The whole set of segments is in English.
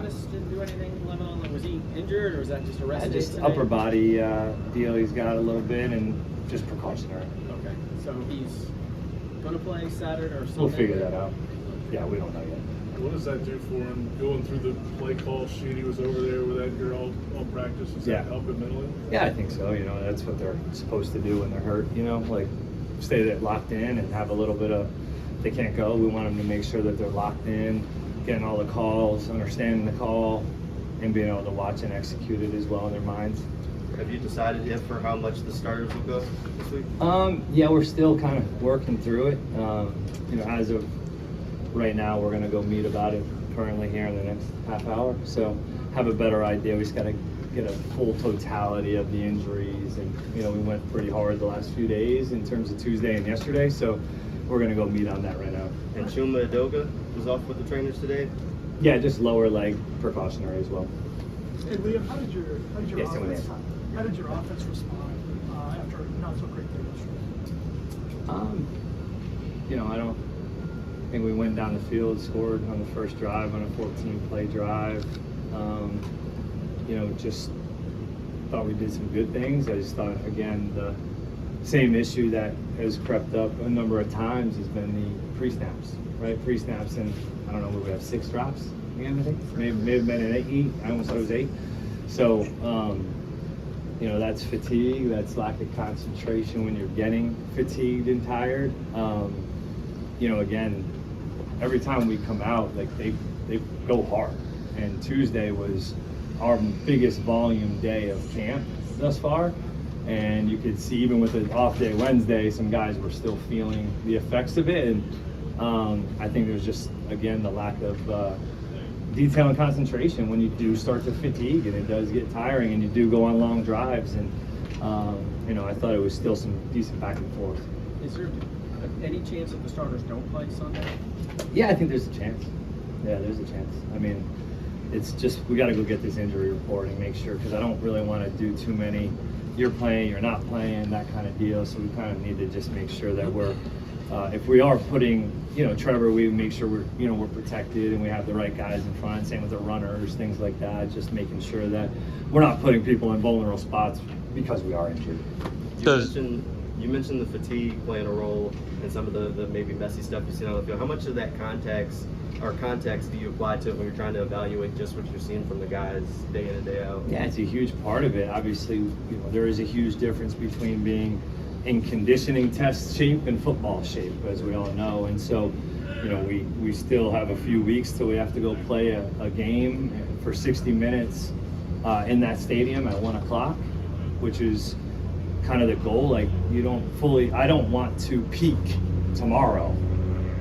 Travis didn't do anything, Lemon? Like, was he injured, or was that just a rest day Just today? upper body deal he's got a little bit, and just precautionary. Okay, so he's going to play Saturday or Sunday? We'll figure that out. Yeah, we don't know yet. What does that do for him? Going through the play call sheet, he was over there with that girl all practice. Does that help him mentally? Yeah, I think so. You know, that's what they're supposed to do when they're hurt. You know, like stay there locked in and have a little bit of. If they can't go, we want them to make sure that they're locked in, getting all the calls, understanding the call, and being able to watch and execute it as well in their minds. Have you decided yet for how much the starters will go this week? Yeah, we're still kind of working through it. You know, as of right now, we're going to go meet about it currently here in the next half hour. So have a better idea. We just got to get a full totality of the injuries. And, you know, we went pretty hard the last few days in terms of Tuesday and yesterday. So we're going to go meet on that right now. And Chuma Edoga was off with the trainers today? Yeah, just lower leg precautionary as well. Hey, Liam, how did your Yes, offense respond after a not so great day yesterday? You know, I don't think we went down the field, scored on the first drive on a 14-play drive. You know, just thought we did some good things. I just thought, again, the same issue that has crept up a number of times has been the pre-snaps, right? Pre-snaps, and I don't know, we have 6 drops again, I think. May have been an 8. I almost thought it was 8. So, you know, that's fatigue, that's lack of concentration when you're getting fatigued and tired. You know, again, every time we come out, like they go hard. And Tuesday was our biggest volume day of camp thus far. And you could see even with the off day Wednesday, some guys were still feeling the effects of it. And I think there's just, again, the lack of detail and concentration when you do start to fatigue, and it does get tiring, and you do go on long drives. And, you know, I thought it was still some decent back and forth. Is there any chance that the starters don't play Sunday? Yeah, I think there's a chance. Yeah, there's a chance. I mean, it's just we got to go get this injury report and make sure, because I don't really want to do too many you're playing, you're not playing, that kind of deal. So we kind of need to just make sure that we're, if we are putting, you know, Trevor, we make sure we're, you know, we're protected and we have the right guys in front. Same with the runners, things like that. Just making sure that we're not putting people in vulnerable spots because we are injured. You mentioned the fatigue playing a role in some of the maybe messy stuff you've seen on the field. How much of that context do you apply to it when you're trying to evaluate just what you're seeing from the guys day in and day out? Yeah, it's a huge part of it. Obviously, you know, there is a huge difference between being in conditioning test shape and football shape, as we all know. And so, you know, we still have a few weeks till we have to go play a game for 60 minutes in that stadium at 1 o'clock, which is kind of the goal. Like, I don't want to peak tomorrow,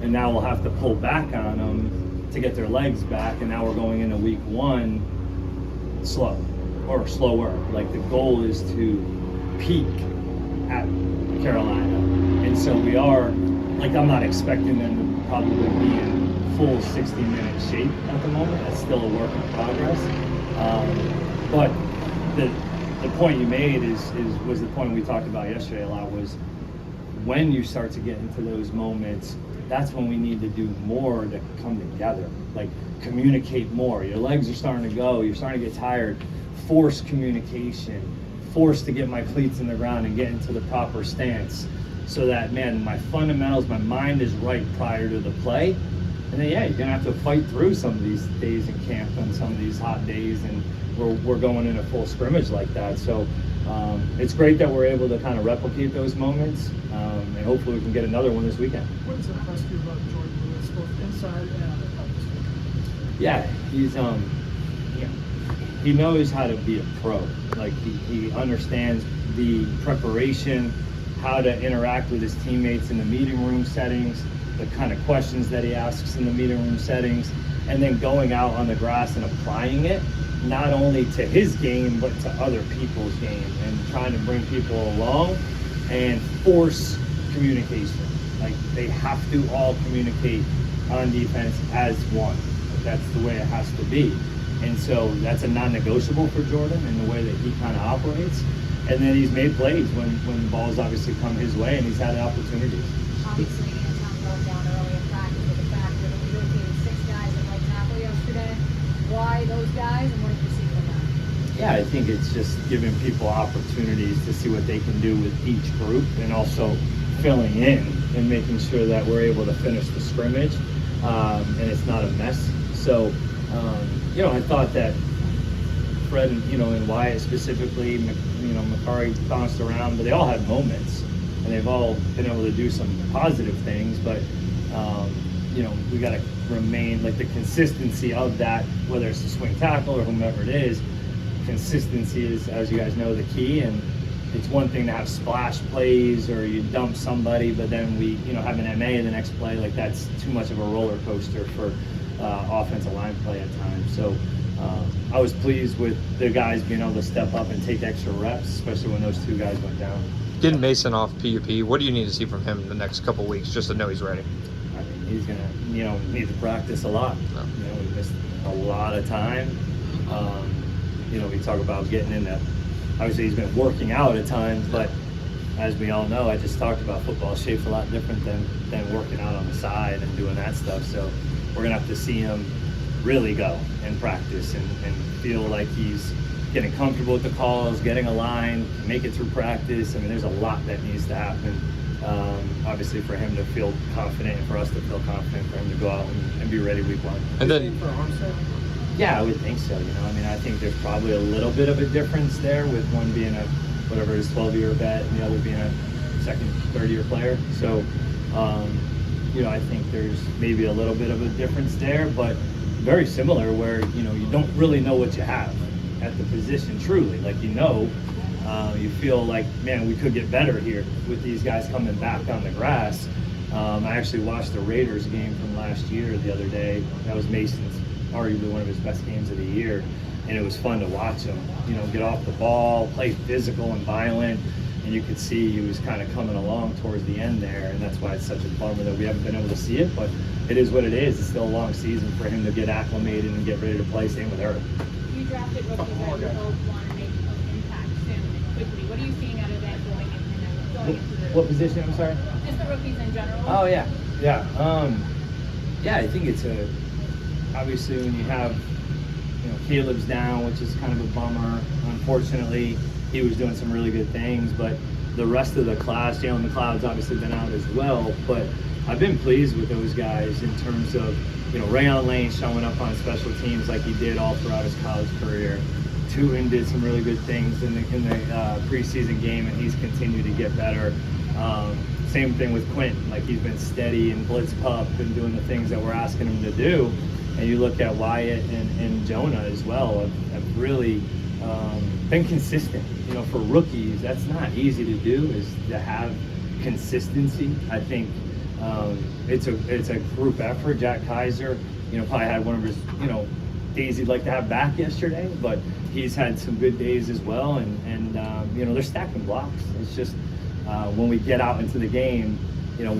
and now we'll have to pull back on them to get their legs back, and now we're going into week 1 slow or slower. Like, the goal is to peak at Carolina, and so we are, like, I'm not expecting them to probably be in full 60-minute shape at the moment. That's still a work in progress. But the point you made was the point we talked about yesterday a lot, was when you start to get into those moments, that's when we need to do more to come together. Like, communicate more. Your legs are starting to go, you're starting to get tired. Force communication, force to get my cleats in the ground and get into the proper stance, so that, man, my fundamentals, my mind is right prior to the play. And then, yeah, you're gonna have to fight through some of these days in camp and some of these hot days, and we're going in a full scrimmage like that. So it's great that we're able to kind of replicate those moments, and hopefully we can get another one this weekend. What is impressed you about Jordan Lewis, both inside and out this weekend? Yeah, he's he knows how to be a pro. Like, he understands the preparation, how to interact with his teammates in the meeting room settings, the kind of questions that he asks in the meeting room settings, and then going out on the grass and applying it, not only to his game, but to other people's game, and trying to bring people along and force communication. Like, they have to all communicate on defense as one. That's the way it has to be. And so that's a non-negotiable for Jordan in the way that he kind of operates. And then he's made plays when the balls obviously come his way, and he's had opportunities. Obviously, Anton broke down early in practice with the fact that we rotated 6 guys at right tackle yesterday. Why those guys, and what have you seen from them? Yeah, I think it's just giving people opportunities to see what they can do with each group, and also filling in and making sure that we're able to finish the scrimmage, and it's not a mess. So, I thought that Fred and, and Wyatt specifically, Makari bounced around, but they all had moments, and they've all been able to do some positive things, but we got to remain, like, the consistency of that, whether it's the swing tackle or whomever it is. Consistency is, as you guys know, the key, and it's one thing to have splash plays or you dump somebody, but then we have an MA in the next play. Like, that's too much of a roller coaster for offensive line play at times. So I was pleased with the guys being able to step up and take extra reps, especially when those two guys went down. Getting Mason off PUP, what do you need to see from him in the next couple of weeks just to know he's ready? I mean, he's gonna need to practice a lot. No. We missed a lot of time. We talk about getting into, obviously he's been working out at times, but as we all know, I just talked about football shape's a lot different than working out on the side and doing that stuff. So we're gonna have to see him really go and practice and feel like he's getting comfortable with the calls, getting aligned, make it through practice. I mean, there's a lot that needs to happen. Obviously for him to feel confident and for us to feel confident for him to go out and be ready week 1. And then, For Armstead? Yeah, I would think so. I mean, I think there's probably a little bit of a difference there, with one being a, whatever it is, 12-year vet, and the other being a second, third-year player. So, I think there's maybe a little bit of a difference there, but very similar where, you don't really know what you have at the position truly. Like, you feel like, man, we could get better here with these guys coming back on the grass. I actually watched the Raiders game from last year the other day. That was Mason's arguably one of his best games of the year, and it was fun to watch him, get off the ball, play physical and violent, and you could see he was kind of coming along towards the end there, and that's why it's such a bummer that we haven't been able to see it, but it is what it is. It's still a long season for him to get acclimated and get ready to play. Same with her. You drafted rookies that you both want to make an impact soon and quickly. What are you seeing out of that going into the What position? I'm sorry. just the rookies in general? Oh yeah. I think it's obviously when you have, Caleb's down, which is kind of a bummer. Unfortunately, he was doing some really good things, but the rest of the class, Jalen McLeod's obviously been out as well, but I've been pleased with those guys in terms of, Rayon Lane showing up on special teams like he did all throughout his college career. Tootin did some really good things in the preseason game, and he's continued to get better. Same thing with Quentin. Like, he's been steady and blitz pup and doing the things that we're asking him to do. And you look at Wyatt and Jonah as well, have really been consistent. For rookies, that's not easy to do, is to have consistency. I think it's a group effort. Jack Kaiser, probably had one of his, days he'd like to have back yesterday, but he's had some good days as well. And they're stacking blocks. It's just when we get out into the game,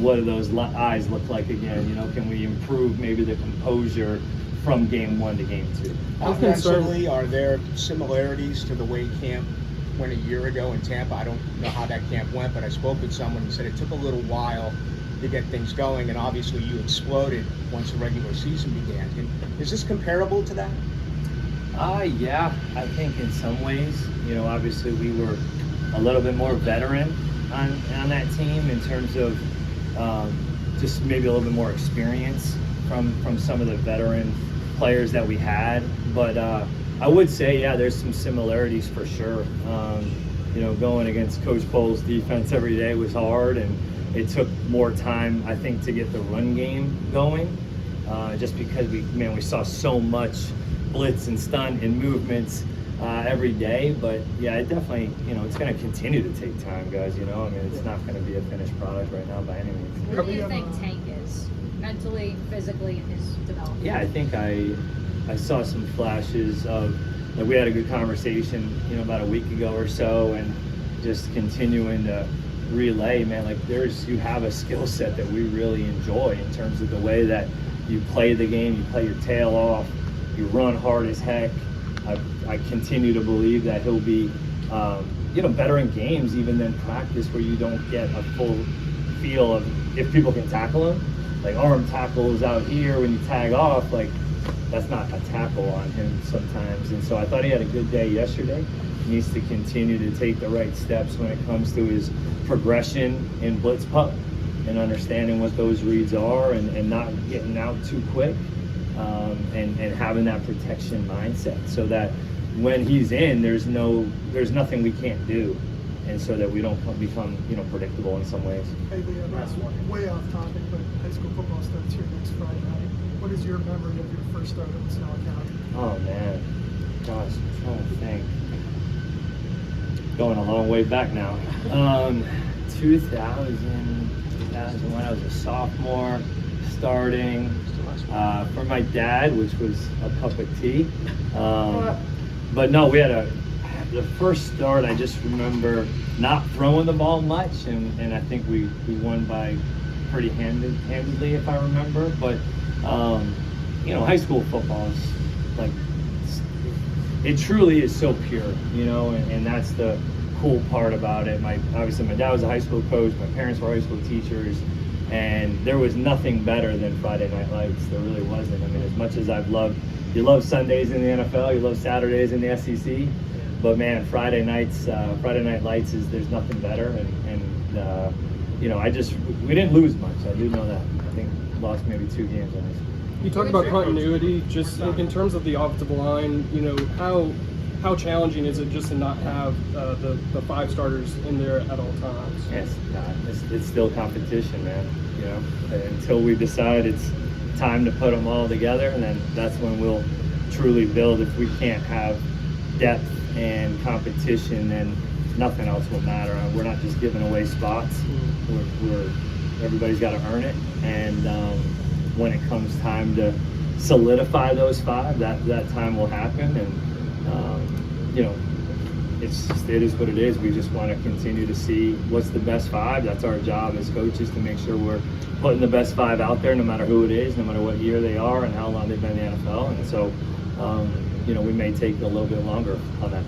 what do those eyes look like again? Can we improve maybe the composure from game 1 to game 2? Offensively, are there similarities to the way camp went a year ago in Tampa? I don't know how that camp went, but I spoke with someone who said it took a little while to get things going, and obviously you exploded once the regular season began. Is this comparable to that? Yeah, I think in some ways, obviously we were a little bit more veteran on that team in terms of just maybe a little bit more experience from some of the veteran players that we had. But I would say, yeah, there's some similarities for sure. Going against Coach Pohl's defense every day was hard, and it took more time, I think, to get the run game going, just because we saw so much blitz and stunt and movements every day. But yeah, it definitely, it's going to continue to take time, guys. It's not going to be a finished product right now by any means. Where do you think Tank is mentally, physically, in his development? Yeah, I think I saw some flashes of, like, we had a good conversation, about a week ago or so, and just continuing to relay, man, like, you have a skill set that we really enjoy in terms of the way that you play the game, you play your tail off, you run hard as heck. I continue to believe that he'll be, better in games even than practice, where you don't get a full feel of if people can tackle him. Like, arm tackles out here when you tag off, like, that's not a tackle on him sometimes. And so I thought he had a good day yesterday. He needs to continue to take the right steps when it comes to his progression in blitz pup and understanding what those reads are and not getting out too quick, and having that protection mindset so that when he's in, there's nothing we can't do, and so that we don't become predictable in some ways. Hey, Liam, way off topic, but high school football starts here next Friday night. What is your memory of your first start at Wasilla County? Oh man, gosh, I'm trying to think. Going a long way back now. 2001, I was a sophomore, starting for my dad, which was a cup of tea. But no, we had the first start. I just remember not throwing the ball much, and I think we won by pretty handedly, if I remember. But high school football is like, it truly is so pure, and that's the cool part about it. Obviously my dad was a high school coach, my parents were high school teachers, and there was nothing better than Friday Night Lights. There really wasn't. I mean, as much as you love Sundays in the NFL, you love Saturdays in the SEC, but man, Friday Night Lights there's nothing better. And we didn't lose much. I do know that. I think we lost maybe 2 games in high school. You talked about continuity, just in terms of the offensive line. How challenging is it just to not have the 5 starters in there at all times? Yes, it's still competition, man. Until we decide it's time to put them all together, and then that's when we'll truly build. If we can't have depth and competition, then nothing else will matter. We're not just giving away spots. Everybody's got to earn it, and when it comes time to solidify those 5, that time will happen. And it is what it is. We just want to continue to see what's the best 5. That's our job as coaches, to make sure we're putting the best 5 out there, no matter who it is, no matter what year they are and how long they've been in the NFL. And so, we may take a little bit longer on that.